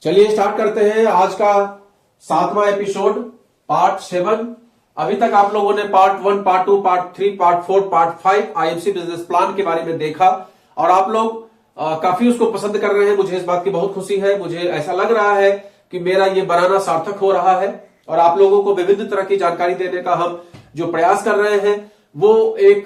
चलिए स्टार्ट करते हैं आज का 7वां एपिसोड पार्ट 7। अभी तक आप लोगों ने part 1, part 2, part 3, part 4, part 5 IMC business plan के बारे में देखा और आप लोग काफी उसको पसंद कर रहे हैं। मुझे इस बात की बहुत खुशी है। मुझे ऐसा लग रहा है कि मेरा ये बनाना सार्थक हो रहा है और आप लोगों को विभिन्न तरह की जानकारी देने का हम जो प्रयास कर रहे हैं वो एक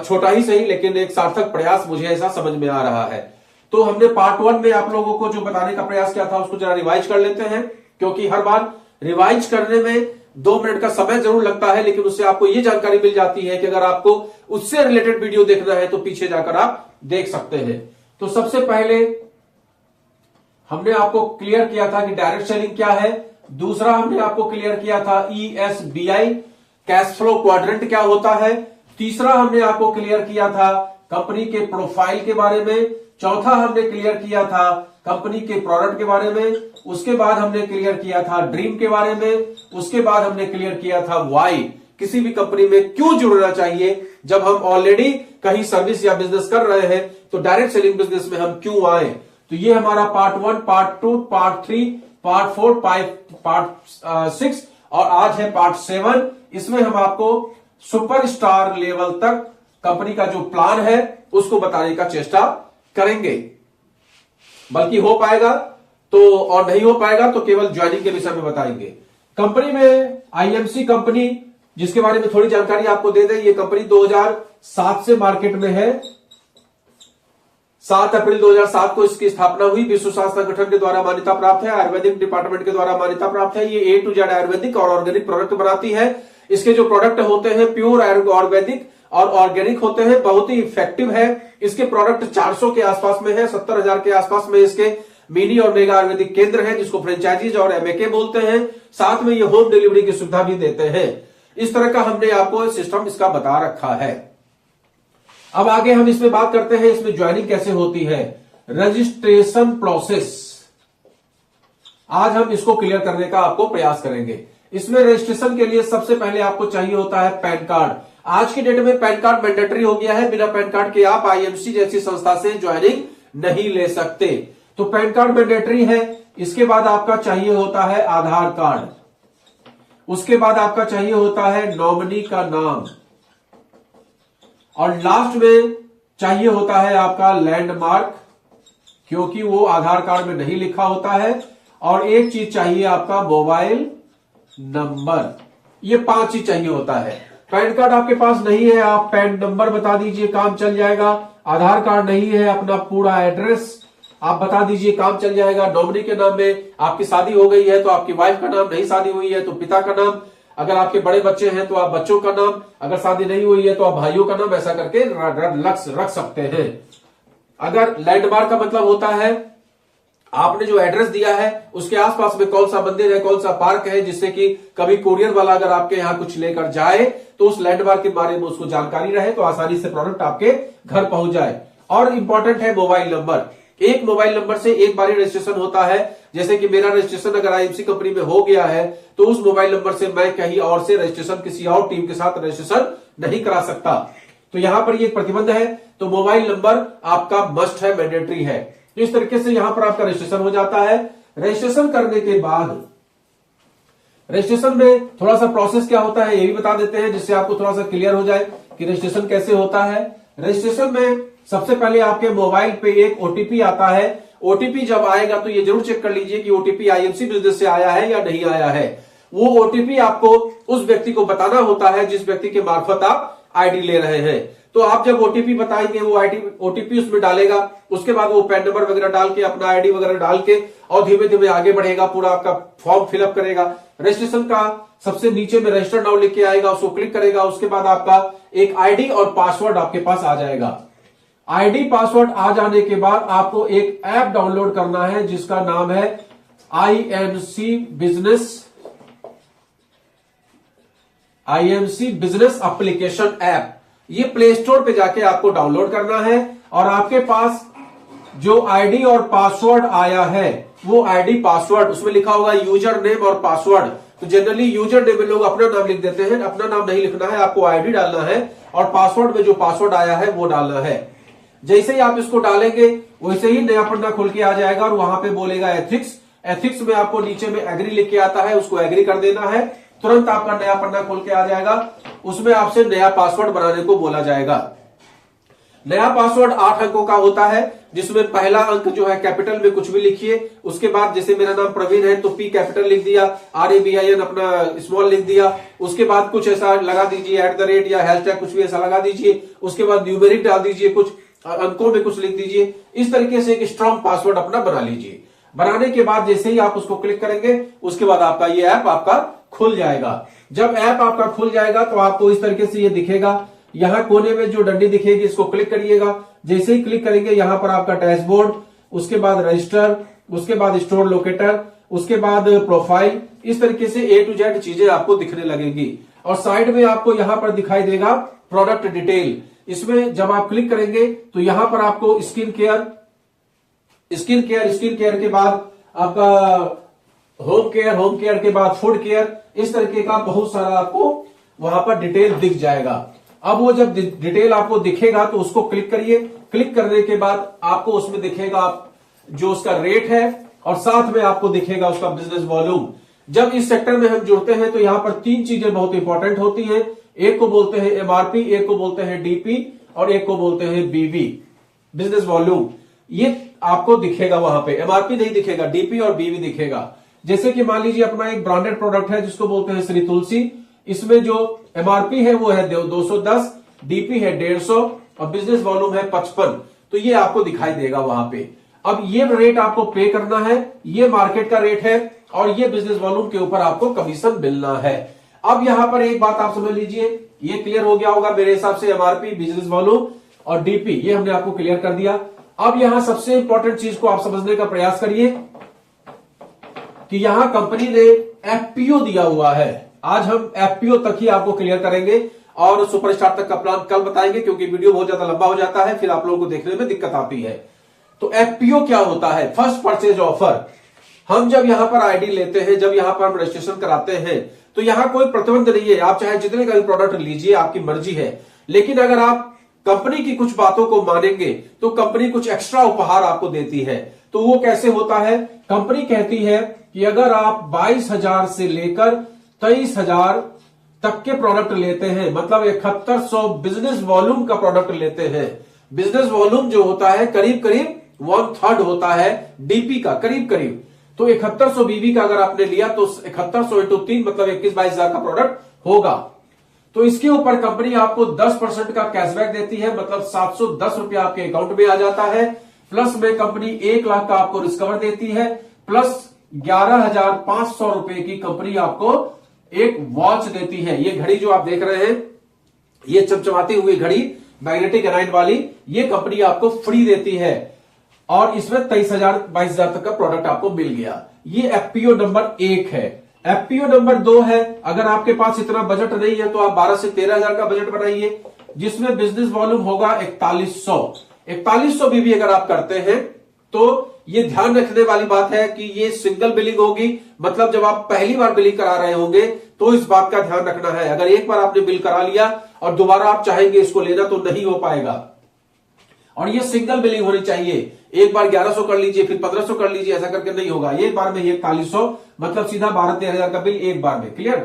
छोटा ही सही लेकिन एक सार्थक प्रयास मुझे ऐसा समझ में आ रहा है। तो हमने पार्ट 1 में आप लोगों को जो बताने का प्रयास किया था उसको जरा रिवाइज कर लेते हैं, क्योंकि हर बार रिवाइज करने में 2 मिनट का समय जरूर लगता है, लेकिन उससे आपको ये जानकारी मिल जाती है कि अगर आपको उससे रिलेटेड वीडियो देखना है तो पीछे जाकर आप देख सकते हैं। तो सबसे पहले हमने आपको क्लियर किया था कि डायरेक्ट सेलिंग क्या है। दूसरा हमने आपको क्लियर किया था ESBI कैश फ्लो क्वाड्रेंट क्या होता है। तीसरा हमने आपको क्लियर किया था कंपनी के प्रोफाइल के बारे में। चौथा हमने क्लियर किया था कंपनी के प्रोडक्ट के बारे में। उसके बाद हमने क्लियर किया था ड्रीम के बारे में। उसके बाद हमने क्लियर किया था वाई, किसी भी कंपनी में क्यों जुड़ना चाहिए। जब हम ऑलरेडी कहीं सर्विस या बिजनेस कर रहे हैं तो डायरेक्ट सेलिंग बिजनेस में हम क्यों आए। तो ये हमारा part 1, part 2, part 3, part 4, part 6 और आज है पार्ट 7। इसमें हम आपको सुपरस्टार लेवल तक कंपनी का जो प्लान है उसको बताने का चेष्टा करेंगे। बल्कि हो पाएगा तो और नहीं हो पाएगा तो केवल ज्वाइनिंग के विषय में बताएंगे। कंपनी में आईएमसी कंपनी, जिसके बारे में थोड़ी जानकारी आपको दे दें, ये कंपनी 2007 से मार्केट में है। 7 अप्रैल 2007 को इसकी स्थापना हुई। विश्व स्वास्थ्य संगठन के द्वारा मान्यता प्राप्त है। आयुर्वेदिक डिपार्टमेंट के द्वारा मान्यता प्राप्त है। ये A to Z आयुर्वेदिक और ऑर्गेनिक प्रोडक्ट बनाती है। इसके जो प्रोडक्ट होते हैं प्योर आयुर्वेदिक और ऑर्गेनिक होते हैं, बहुत ही इफेक्टिव है। इसके प्रोडक्ट 400 के आसपास में है, 70,000 के आसपास में इसके मिनी और मेगा आयुर्वेदिक केंद्र है, जिसको फ्रेंचाइजीज और MAK बोलते हैं। साथ में ये होम डिलीवरी की सुविधा भी देते हैं। इस तरह का हमने आपको सिस्टम इसका बता रखा है। अब आगे हम इसमें बात करते हैं इसमें ज्वाइनिंग कैसे होती है। रजिस्ट्रेशन प्रोसेस आज हम इसको क्लियर करने का आपको प्रयास करेंगे। इसमें रजिस्ट्रेशन के लिए सबसे पहले आपको चाहिए होता है पैन कार्ड। आज के डेट में पैन कार्ड मैंडेटरी हो गया है। बिना पैन कार्ड के आप आईएमसी जैसी संस्था से ज्वाइनिंग नहीं ले सकते। तो पैन कार्ड मैंडेटरी है। इसके बाद आपका चाहिए होता है आधार कार्ड। उसके बाद आपका चाहिए होता है नॉमिनी का नाम और लास्ट में चाहिए होता है आपका लैंडमार्क, क्योंकि वो आधार कार्ड में नहीं लिखा होता है। और एक चीज चाहिए आपका मोबाइल नंबर। ये 5 चीज चाहिए होता है। पैन कार्ड आपके पास नहीं है, आप पैन नंबर बता दीजिए, काम चल जाएगा। आधार कार्ड नहीं है, अपना पूरा एड्रेस आप बता दीजिए, काम चल जाएगा। नॉमिनी के नाम में आपकी शादी हो गई है तो आपकी वाइफ का नाम, नहीं शादी हुई है तो पिता का नाम, अगर आपके बड़े बच्चे हैं तो आप बच्चों का नाम, अगर शादी नहीं हुई है तो आप भाइयों का नाम, ऐसा करके रख सकते हैं। अगर लैंडमार्क का मतलब होता है आपने जो एड्रेस दिया है उसके आसपास में कौन सा मंदिर है, कौन सा पार्क है, जिससे कि कभी कुरियर वाला अगर आपके यहां कुछ लेकर जाए तो उस लैंडमार्क के बारे में उसको जानकारी रहे तो आसानी से प्रोडक्ट आपके घर पहुंच जाए। और इंपॉर्टेंट है मोबाइल नंबर। एक मोबाइल नंबर से एक बार रजिस्ट्रेशन होता है। जैसे कि मेरा रजिस्ट्रेशन अगर आईएमसी कंपनी में हो गया है तो उस मोबाइल नंबर से मैं कहीं और से रजिस्ट्रेशन किसी और टीम के साथ रजिस्ट्रेशन नहीं करा सकता। तो यहां पर ये प्रतिबंध है। तो मोबाइल नंबर आपका मस्ट है, मैंडेटरी है। तो इस तरीके से यहां पर आपका रजिस्ट्रेशन हो जाता है। रजिस्ट्रेशन करने के बाद रजिस्ट्रेशन में थोड़ा सा प्रोसेस क्या होता है ये भी बता देते हैं, जिससे आपको थोड़ा सा क्लियर हो जाए कि रजिस्ट्रेशन कैसे होता है। रजिस्ट्रेशन में सबसे पहले आपके मोबाइल पे एक OTP आता है। OTP जब आएगा तो ये जरूर चेक कर लीजिए कि OTP आईएमसी बिजनेस से आया है या नहीं आया है। वो OTP आपको उस व्यक्ति को बताना होता है जिस व्यक्ति के मार्फत आप आईडी ले रहे हैं। तो आप जब OTP बताएंगे वो OTP उसमें डालेगा। उसके बाद वो पैन नंबर वगैरह डाल के अपना आईडी वगैरह डाल के और धीमे धीमे आगे बढ़ेगा, पूरा आपका फॉर्म फिलअप करेगा। रजिस्ट्रेशन का सबसे नीचे में रजिस्टर नाउ लिख के आएगा, उसको क्लिक करेगा। उसके बाद आपका एक आईडी और पासवर्ड आपके पास आ जाएगा। आईडी पासवर्ड आ जाने के बाद आपको एक ऐप डाउनलोड करना है जिसका नाम है आईएमसी बिजनेस एप्लीकेशन ऐप। ये प्ले स्टोर पे जाके आपको डाउनलोड करना है और आपके पास जो आईडी और पासवर्ड आया है वो आईडी पासवर्ड उसमें लिखा होगा यूजर नेम और पासवर्ड। तो जनरली यूजर नेम में लोग अपना नाम लिख देते हैं, अपना नाम नहीं लिखना है, आपको आईडी डालना है और पासवर्ड में जो पासवर्ड आया है वो डालना है। जैसे ही आप इसको डालेंगे वैसे ही नया पन्ना खुल के आ जाएगा और वहां पे बोलेगा एथिक्स एथिक्स में आपको नीचे में एग्री लिख के आता है, उसको एग्री कर देना है। तुरंत आपका नया पन्ना खोल के आ जाएगा। उसमें आपसे नया पासवर्ड बनाने को बोला जाएगा। नया पासवर्ड 8 अंकों का होता है, जिसमें पहला अंक जो है कैपिटल में कुछ भी लिखिए। उसके बाद जैसे मेरा नाम प्रवीण है तो पी कैपिटल लिख दिया, RAVIN अपना स्मॉल लिख दिया। उसके बाद कुछ ऐसा लगा दीजिए @ या हैशटैग कुछ भी ऐसा लगा दीजिए। उसके बाद न्यूमेरिक डाल दीजिए, कुछ अंकों में कुछ लिख दीजिए। इस तरीके से एक स्ट्रॉन्ग पासवर्ड अपना बना लीजिए। बनाने के बाद जैसे ही आप उसको क्लिक करेंगे, उसके बाद आपका ये ऐप आपका खुल जाएगा। जब ऐप आपका खुल जाएगा तो आपको इस तरीके से ये दिखेगा। यहां कोने में जो डंडी दिखेगी इसको क्लिक करिएगा। जैसे ही क्लिक करेंगे यहां पर आपका डैशबोर्ड, उसके बाद रजिस्टर, उसके बाद स्टोर लोकेटर, उसके बाद प्रोफाइल, इस तरीके से A to Z चीजें आपको दिखने लगेगी। और साइड में आपको यहां पर दिखाई देगा प्रोडक्ट डिटेल। इसमें जब आप क्लिक करेंगे तो यहां पर आपको स्किन केयर के बाद आपका होम केयर के बाद फूड केयर, इस तरीके का बहुत सारा आपको वहां पर डिटेल दिख जाएगा। अब वो जब डिटेल आपको दिखेगा तो उसको क्लिक करिए। क्लिक करने के बाद आपको उसमें दिखेगा जो उसका रेट है और साथ में आपको दिखेगा उसका बिजनेस वॉल्यूम। जब इस सेक्टर में हम जुड़ते हैं तो यहां पर 3 चीजें बहुत इंपॉर्टेंट होती हैं। एक को बोलते हैं MRP, एक को बोलते हैं DP और एक को बोलते हैं BV, बिजनेस वॉल्यूम। ये आपको दिखेगा वहां पे। MRP नहीं दिखेगा, DP और BV दिखेगा। जैसे कि मान लीजिए अपना एक ब्रांडेड प्रोडक्ट है जिसको बोलते हैं श्री तुलसी। इसमें जो MRP है वो है 210, DP है 150 और बिजनेस वॉल्यूम है 55। तो ये आपको दिखाई देगा वहां पे। अब ये रेट आपको पे करना है, ये मार्केट का रेट है और ये बिजनेस वॉल्यूम के ऊपर आपको कमीशन मिलना है। अब यहां पर एक बात आप समझ लीजिए, ये क्लियर हो गया होगा मेरे हिसाब से। MRP, बिजनेस वॉल्यूम और DP ये हमने आपको क्लियर कर दिया। अब यहां सबसे इंपॉर्टेंट चीज को आप समझने का प्रयास करिए कि यहां कंपनी ने FPO दिया हुआ है। आज हम FPO तक ही आपको क्लियर करेंगे और सुपरस्टार तक का प्लान कल बताएंगे, क्योंकि वीडियो बहुत ज्यादा लंबा हो जाता है, फिर आप लोगों को देखने में दिक्कत आती है। तो FPO क्या होता है? First purchase offer. हम जब यहां पर आईडी लेते हैं, जब यहां पर हम रजिस्ट्रेशन कराते हैं, तो यहां कोई प्रतिबंध नहीं है। आप चाहे जितने का भी प्रोडक्ट लीजिए, आपकी मर्जी है। लेकिन अगर आप कंपनी की कुछ बातों को मानेंगे तो कंपनी कुछ एक्स्ट्रा उपहार आपको देती है। तो वो कैसे होता है? कंपनी कहती है कि अगर आप 22,000 से लेकर 23,000 तक के प्रोडक्ट लेते हैं, मतलब 7100 बिजनेस वॉल्यूम का प्रोडक्ट लेते हैं। बिजनेस वॉल्यूम जो होता है करीब करीब 1/3 होता है DP का, करीब करीब। तो 7100 BV का अगर आपने लिया तो 7100 × 3 मतलब 21-22,000 का प्रोडक्ट होगा। तो इसके ऊपर कंपनी आपको 10% का कैशबैक देती है, मतलब 710 रुपया आपके अकाउंट में आ जाता है। प्लस में कंपनी 1 लाख का आपको रिस्कवर देती है, प्लस 11,500 रुपए की कंपनी आपको एक वॉच देती है। ये घड़ी जो आप देख रहे हैं, ये चमचमाती हुई घड़ी मैग्नेटिक एनाइन वाली, ये कंपनी आपको फ्री देती है। और इसमें 23,000-22,000 तक का प्रोडक्ट आपको मिल गया। ये FPO नंबर 1 है। FPO नंबर 2 है, अगर आपके पास इतना बजट नहीं है तो आप 12 से 13,000 का बजट बनाइए, जिसमें बिजनेस वॉल्यूम होगा 4100। 4100 BV अगर आप करते हैं तो ये ध्यान रखने वाली बात है कि ये सिंगल बिलिंग होगी। मतलब जब आप पहली बार बिलिंग करा रहे होंगे तो इस बात का ध्यान रखना है। अगर एक बार आपने बिल करा लिया और दोबारा आप चाहेंगे इसको लेना तो नहीं हो पाएगा। और ये सिंगल बिलिंग होनी चाहिए। एक बार 1100 कर लीजिए, फिर 1500 कर लीजिए, ऐसा करके नहीं होगा। एक बार में 4100 मतलब सीधा 12-13,000 का बिल एक बार में। क्लियर?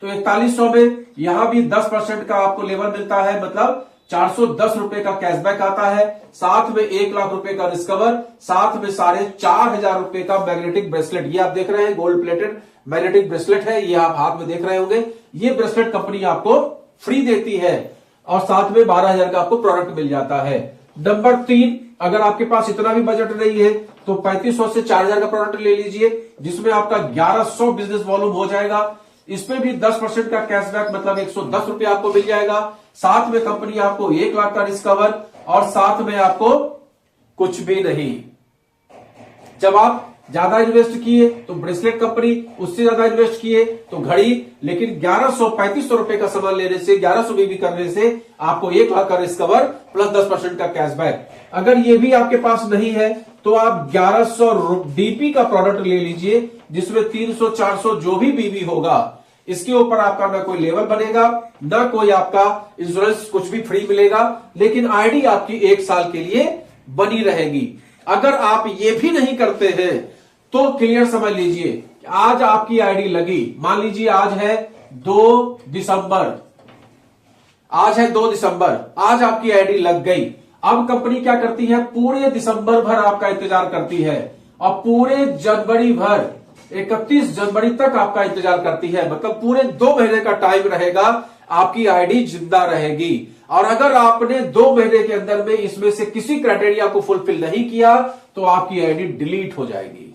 तो 4100 में यहां भी 10% का आपको लेवल मिलता है, मतलब 410 रुपए का कैशबैक आता है। साथ में 1 लाख रुपए का रिस्कवर, साथ में 4,500 रुपए का मैग्नेटिक ब्रेसलेट। ये आप देख रहे हैं गोल्ड प्लेटेड मैग्नेटिक ब्रेसलेट है, ये आप हाथ में देख रहे होंगे। ये ब्रेसलेट कंपनी आपको फ्री देती है और साथ में 12,000 का आपको प्रोडक्ट मिल जाता है। नंबर 3, अगर आपके पास इतना भी बजट नहीं है तो 3,500 से 4,000 का प्रोडक्ट ले लीजिए, जिसमें आपका 1,100 बिजनेस वॉल्यूम हो जाएगा। इसमें भी 10% का कैशबैक, मतलब 110 रुपया आपको मिल जाएगा। साथ में कंपनी आपको 1 लाख का रिस्कवर और साथ में आपको कुछ भी नहीं। जब आप ज्यादा इन्वेस्ट किए तो ब्रेसलेट कंपनी, उससे ज्यादा इन्वेस्ट किए तो घड़ी। लेकिन 1,100-3,500 रुपए का सामान लेने से, 1,100 BV करने से आपको 1 लाख का रिस्कवर प्लस 10% का कैशबैक। अगर ये भी आपके पास नहीं है तो आप 1,100 DP का प्रोडक्ट ले लीजिए, जिसमें 300-400 जो भी BV होगा, इसके ऊपर आपका ना कोई लेवल बनेगा, ना कोई आपका इंश्योरेंस, कुछ भी फ्री मिलेगा, लेकिन आईडी आपकी 1 साल के लिए बनी रहेगी। अगर आप ये भी नहीं करते हैं तो क्लियर समझ लीजिए, आज आपकी आईडी लगी, मान लीजिए आज है 2 दिसंबर, आज है 2 दिसंबर, आज आपकी आईडी लग गई। अब कंपनी क्या करती है, पूरे दिसंबर भर आपका इंतजार करती है और पूरे जनवरी भर 31 जनवरी तक आपका इंतजार करती है। मतलब पूरे 2 महीने का टाइम रहेगा, आपकी आईडी जिंदा रहेगी। और अगर आपने 2 महीने के अंदर में इसमें से किसी क्राइटेरिया को फुलफिल नहीं किया तो आपकी आईडी डिलीट हो जाएगी,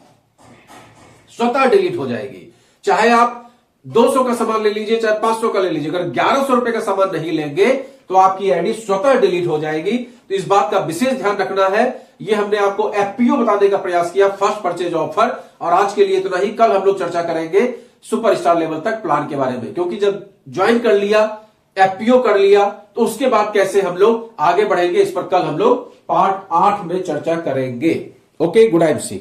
स्वतः डिलीट हो जाएगी। चाहे आप 200 का सामान ले लीजिए, चाहे 500 का ले लीजिए, अगर 1100 रुपए का सामान नहीं लेंगे तो आपकी आईडी स्वतः डिलीट हो जाएगी। तो इस बात का विशेष ध्यान रखना है। ये हमने आपको एफपीओ बताने का प्रयास किया, फर्स्ट परचेज ऑफर। और आज के लिए इतना ही। कल हम लोग चर्चा करेंगे सुपरस्टार लेवल तक प्लान के बारे में, क्योंकि जब ज्वाइन कर लिया, एफपीओ कर लिया, तो उसके बाद कैसे हम लोग आगे बढ़ेंगे, इस पर कल हम लोग पार्ट 8 में चर्चा करेंगे। ओके, गुड नाइट सी।